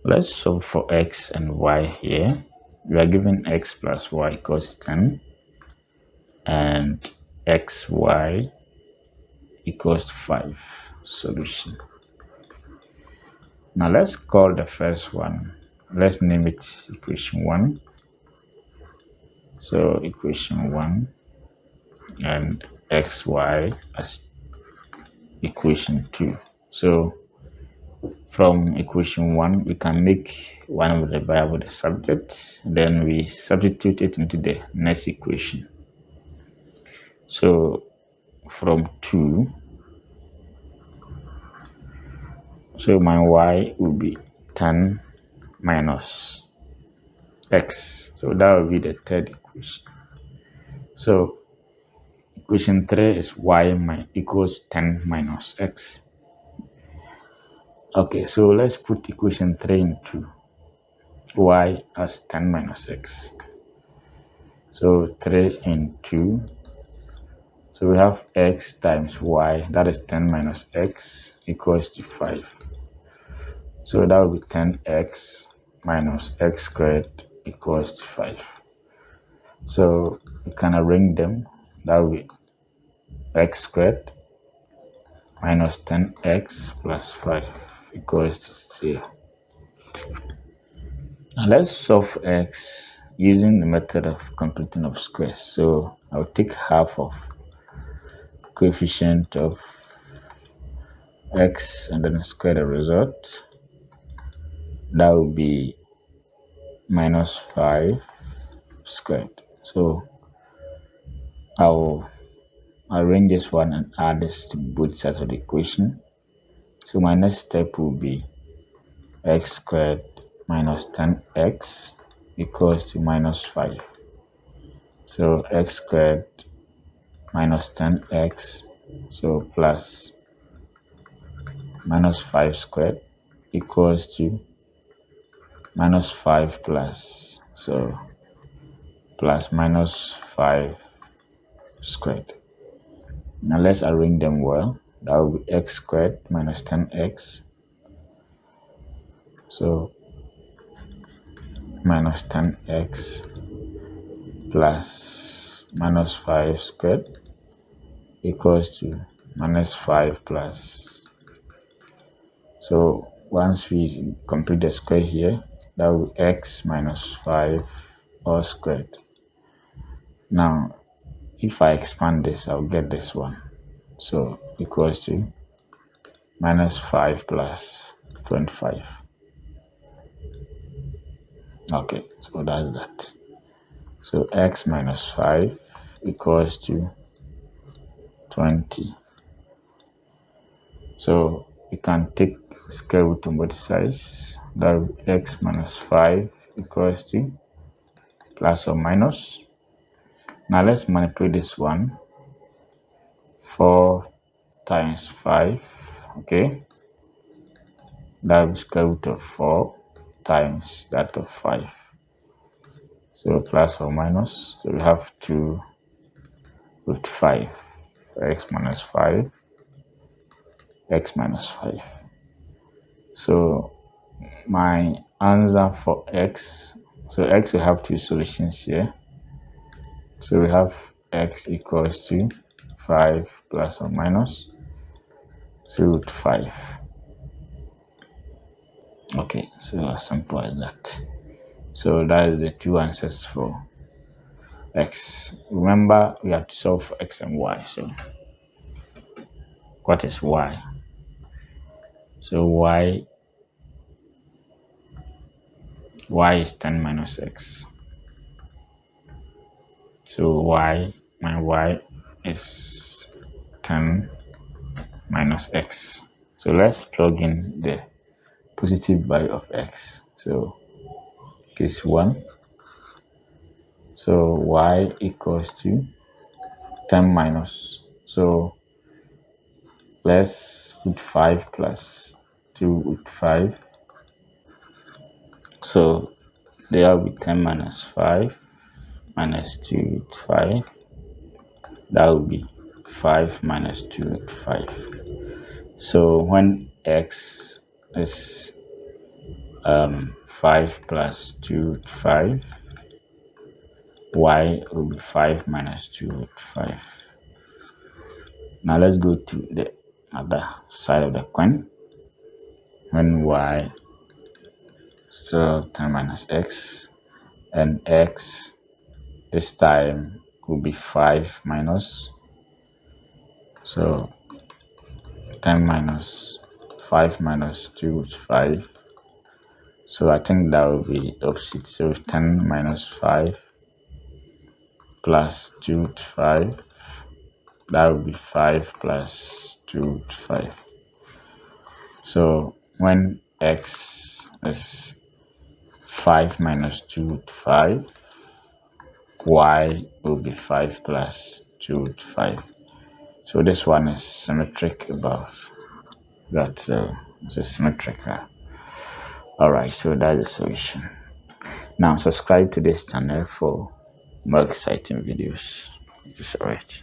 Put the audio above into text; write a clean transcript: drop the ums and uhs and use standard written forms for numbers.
Let's solve for x and y here. We are given x plus y equals 10 and xy equals to 5. Solution. Now let's call the first one. Let's name it equation 1. So equation 1 and xy as equation 2. So from equation 1, we can make one of the variable the subject, then we substitute it into the next equation. So from 2, so my y will be 10 minus x. So that will be the third equation. So equation 3 is y equals 10 minus x. Okay, so let's put equation 3 into y as 10 minus x. So 3 into, so we have x times y, that is 10 minus x equals to 5. So that will be 10x minus x squared equals to 5. So we can arrange them. That will be x squared minus 10x plus 5 equals to 0. Now let's solve x using the method of completing of squares. So I'll take half of coefficient of x and then square the result. That will be minus 5 squared. So I'll arrange this one and add this to both sides of the equation. So my next step will be x squared minus 10x equals to minus 5. So x squared minus 10x, so plus minus 5 squared equals to minus 5 plus, so plus minus 5 squared. Now let's arrange them well. That will be x squared minus 10x, so minus 10x plus minus 5 squared equals to minus 5 plus. So once we complete the square here, that will be x minus 5 all squared. Now if I expand this, I'll get this one. So equals to minus 5 plus 25. Okay, so that's that. So x minus 5 equals to 20. So we can take square root on both sides. That will be x minus 5 equals to plus or minus. Now let's manipulate this one. 4 times 5, okay, that will be square root of 4 times that of 5. So plus or minus, so we have 2 root 5, x minus 5, x minus 5. So my answer for x, so x will have two solutions here. So we have x equals to 5 plus or minus, so root 5. Okay, so as simple as that. So that is the two answers for x. Remember, we have to solve for x and y. So what is y? So y is 10 minus x. So my y is 10 minus x. So let's plug in the positive value of x. So case 1. So y equals to 10 minus. So let's put 5 plus 2 with 5. So there will be 10 minus 5 minus 2 with 5. That will be 5 minus 2 with 5. So when x is 5 plus 2 to 5. Y will be 5 minus 2 to 5. Now let's go to the other side of the coin. When y so 10 minus x, and x this time will be 5 minus, so 10 minus 5 minus 2 is 5. So I think that will be opposite. So 10 minus 5 plus 2 to 5, that will be 5 plus 2 to 5. So when x is 5 minus 2 to 5, y will be 5 plus 2 to 5. So this one is symmetric above that, so it's a symmetrical. Alright, so that's the solution. Now subscribe to this channel for more exciting videos. It's alright.